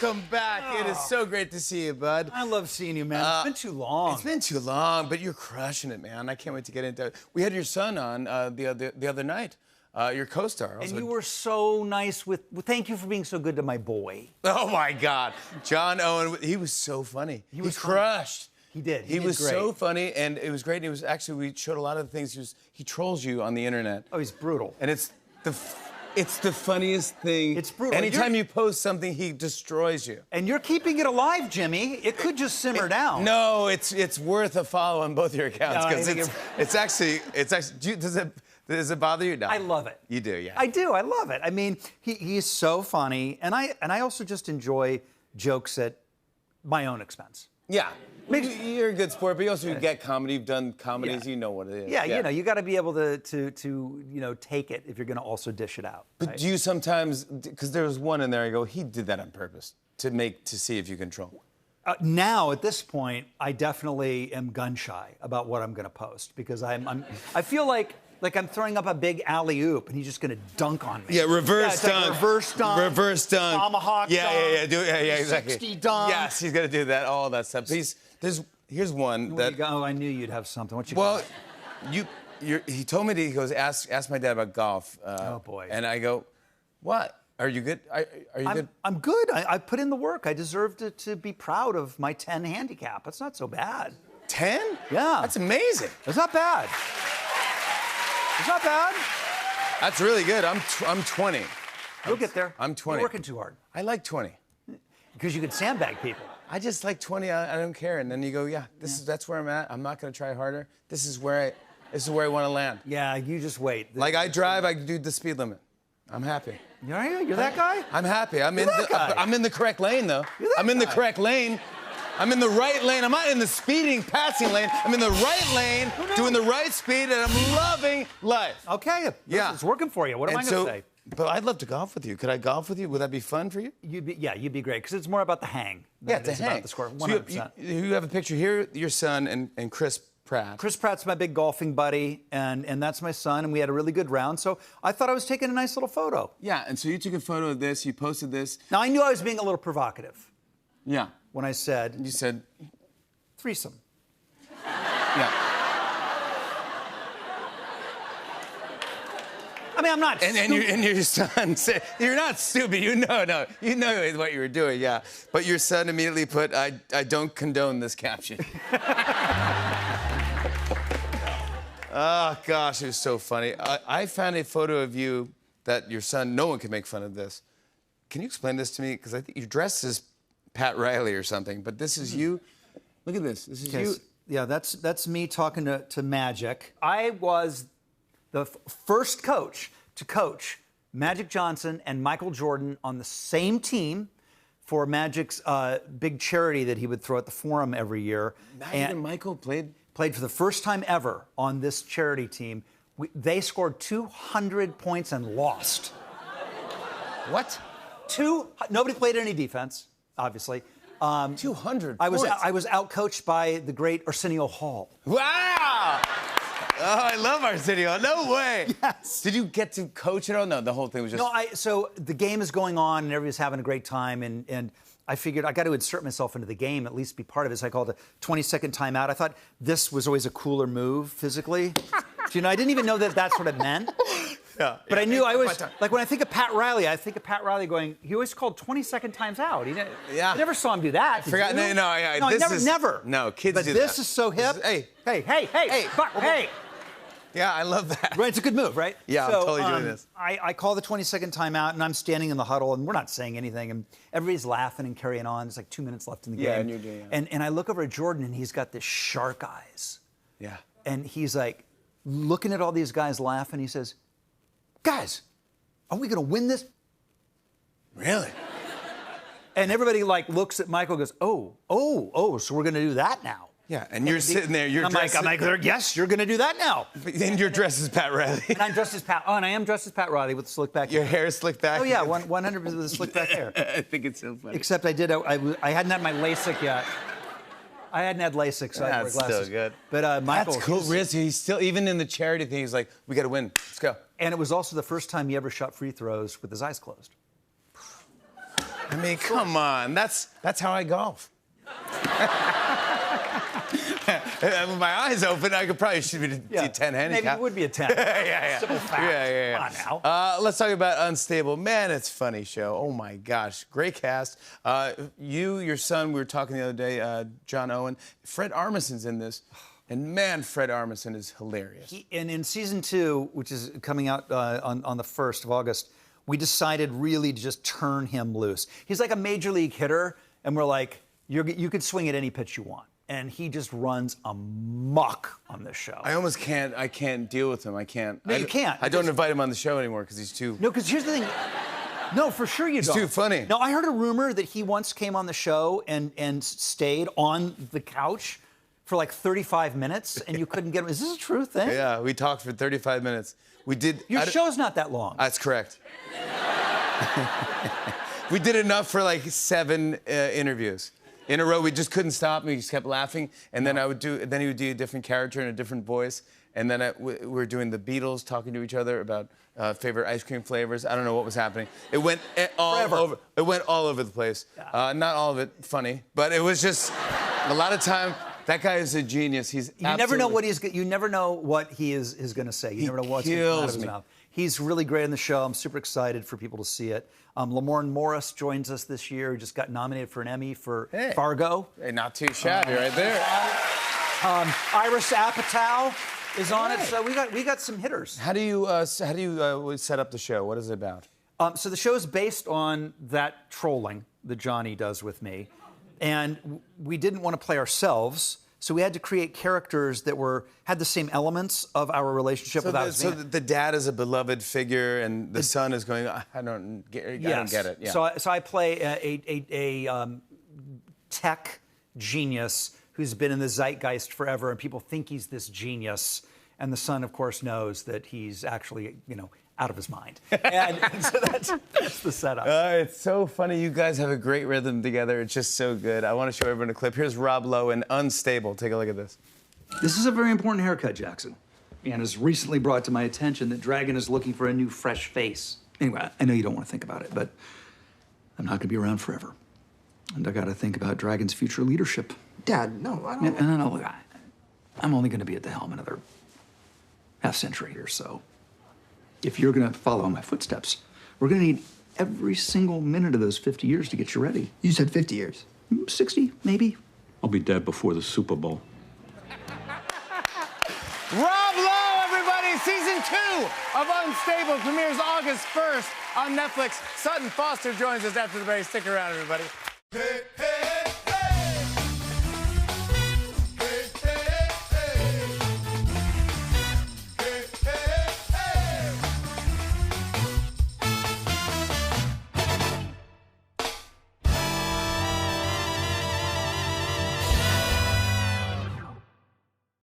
Welcome back. It is so great to see you, bud. I love seeing you, man. It's been too long. It's been too long, but you're crushing it, man. I can't wait to get into it. We had your son on the other night, your co-star. And you were so nice with thank you for being so good to my boy. Oh, my God. John Owen, he was so funny. He crushed. He did. He was great. so funny, and it was great. And it was actually, we showed a lot of the things. He trolls you on the internet. Oh, he's brutal. And it's the funniest thing. It's brutal. Anytime you post something, he destroys you. And you're keeping it alive, Jimmy. It could just simmer down. No, it's worth a follow on both your accounts because it's actually. Does it bother you? No. I love it. You do, yeah. I do. I love it. I mean, he's so funny, and I also just enjoy jokes at my own expense. Yeah. You're a good sport, but you also get comedy. You've done comedies. Yeah. You know what it is. Yeah, you know, you got to be able to take it if you're going to also dish it out. But right? do you sometimes, because there was one in there, I go, he did that on purpose to see if you control. Now, at this point, I definitely am gun shy about what I'm going to post because I feel like I'm throwing up a big alley-oop and he's just going to dunk on me. Yeah, reverse dunk. Like reverse dunk. Reverse dunk. Tomahawk dunk. Yeah, exactly. 60 dunk. Yes, he's going to do that, all that stuff. Here's one that... Oh, I knew you'd have something. What you got? Well, he told me he goes, ask my dad about golf. Oh, boy. And I go, what? Are you good? Are you good? I'm good. I put in the work. I deserve to be proud of my 10 handicap. That's not so bad. 10? Yeah. That's amazing. It's not bad. It's not bad. That's really good. I'm 20. You'll get there. I'm 20. You're working too hard. I like 20. Because you can sandbag people. I just like 20. I don't care. And then you go, that's where I'm at. I'm not going to try harder. This is where I want to land. Yeah, you just wait. Like I drive, I do the speed limit. I'm happy. You're that guy? I'm happy. I'm in the correct lane though. I'm in the correct lane. I'm in the right lane. I'm not in the speeding, passing lane. I'm in the right lane, doing the right speed, and I'm loving life. Okay. Yeah. It's working for you. What am I going to say? But I'd love to golf with you. Could I golf with you? Would that be fun for you? You'd be great, because it's more about the hang than it is about the score. 100%. So you have a picture here, your son and Chris Pratt. Chris Pratt's my big golfing buddy, and that's my son, and we had a really good round, so I thought I was taking a nice little photo. Yeah, and so you took a photo of this, you posted this. Now, I knew I was being a little provocative. Yeah. When I said... You said... Threesome. Yeah. I mean, I'm not stupid. And your son said, you're not stupid. You know what you were doing, yeah. But your son immediately put, I don't condone this caption. Oh, gosh, it was so funny. I found a photo of you that your son, no one can make fun of this. Can you explain this to me? Because I think you're dressed as Pat Riley or something, but this is you. Look at this. This is you. Yeah, that's me talking to Magic. I was the first coach to coach Magic Johnson and Michael Jordan on the same team for Magic's big charity that he would throw at the Forum every year. Magic and Michael played for the first time ever on this charity team. They scored 200 points and lost. What? Nobody played any defense, obviously. 200 I points. I was outcoached by the great Arsenio Hall. Wow! Oh, I love Arsenio. No way. Yes. Did you get to coach it all? No, the whole thing was just... No, so the game is going on and everybody's having a great time and I figured I got to insert myself into the game, at least be part of it. So I called a 20-second timeout. I thought this was always a cooler move physically. You know, I didn't even know that that's what it meant. Yeah, but I knew I always, like when I think of Pat Riley, I think of Pat Riley going, he always called 20-second times out. I never saw him do that. I forgot. Never. No, kids but do that. But this is so hip. Hey. Yeah, I love that. Right, it's a good move, right? Yeah, so, I'm totally doing this. I call the 20-second timeout, and I'm standing in the huddle, and we're not saying anything, and everybody's laughing and carrying on. There's like 2 minutes left in the game. Yeah, and you're doing it. And I look over at Jordan, and he's got this shark eyes. Yeah. And he's like looking at all these guys laughing. He says, guys, are we going to win this? Really? And everybody like looks at Michael and goes, oh, so we're going to do that now. Yeah, and you're sitting there, I'm like, yes, you're going to do that now. And you're dressed as Pat Riley. And I'm dressed as Pat. Oh, and I am dressed as Pat Riley with the slick back hair. Your hair is slicked back? Oh, yeah, 100% with the slick back hair. I think it's so funny. Except I hadn't had my LASIK yet. I hadn't had LASIK, so I had to wear glasses. That's still good. But Michael... That's cool. He's still, even in the charity thing, he's like, we got to win. Let's go. And it was also the first time he ever shot free throws with his eyes closed. I mean, come on. That's how I golf. With my eyes open, I could probably shoot a 10 handicap. Maybe it would be a 10. Yeah. Simple fact. Yeah. Come on now. Let's talk about Unstable. Man, it's a funny show. Oh, my gosh. Great cast. Your son, we were talking the other day, John Owen. Fred Armisen's in this. And, man, Fred Armisen is hilarious. And in season 2, which is coming out on the 1st of August, we decided really to just turn him loose. He's like a major league hitter, and we're like, you could swing at any pitch you want. And he just runs amok on this show. I can't deal with him. I can't. No, you can't. I don't invite him on the show anymore because he's too... No, because here's the thing. No, for sure you don't. He's too funny. No, I heard a rumor that he once came on the show and stayed on the couch for like 35 minutes, and you couldn't get him. Is this a true thing? Yeah, we talked for 35 minutes. We did... Your show's not that long. That's correct. We did enough for like 7 interviews. In a row, we just couldn't stop. We just kept laughing, and then he would do a different character in a different voice, and then we were doing the Beatles talking to each other about favorite ice cream flavors. I don't know what was happening. It went all over. It went all over the place. Yeah. Not all of it funny, but it was just a lot of time. That guy is a genius. You never know what he is going to say. You never know what's going to come out of his mouth. He's really great in the show. I'm super excited for people to see it. Lamorne Morris joins us this year. He just got nominated for an Emmy for Fargo. Hey, not too shabby right there. Iris Apatow is on it. So we got some hitters. How do you set up the show? What is it about? So the show is based on that trolling that Johnny does with me, and we didn't want to play ourselves. So we had to create characters that had the same elements of our relationship without. So the dad is a beloved figure, and the son is going, I don't get it. Yeah. So I play a tech genius who's been in the zeitgeist forever, and people think he's this genius, and the son, of course, knows that he's actually, out of his mind. And so that's the setup. It's so funny. You guys have a great rhythm together. It's just so good. I want to show everyone a clip. Here's Rob Lowe in Unstable. Take a look at this. This is a very important haircut, Jackson. And it's recently brought to my attention that Dragon is looking for a new, fresh face. Anyway, I know you don't want to think about it, but I'm not going to be around forever. And I got to think about Dragon's future leadership. Dad, no, I don't... No, look, I'm only going to be at the helm another half-century or so. If you're going to follow in my footsteps, we're going to need every single minute of those 50 years to get you ready. You said 50 years. 60, maybe. I'll be dead before the Super Bowl. Rob Lowe, everybody! Season 2 of Unstable premieres August 1st on Netflix. Sutton Foster joins us after the break. Stick around, everybody. Hey, hey.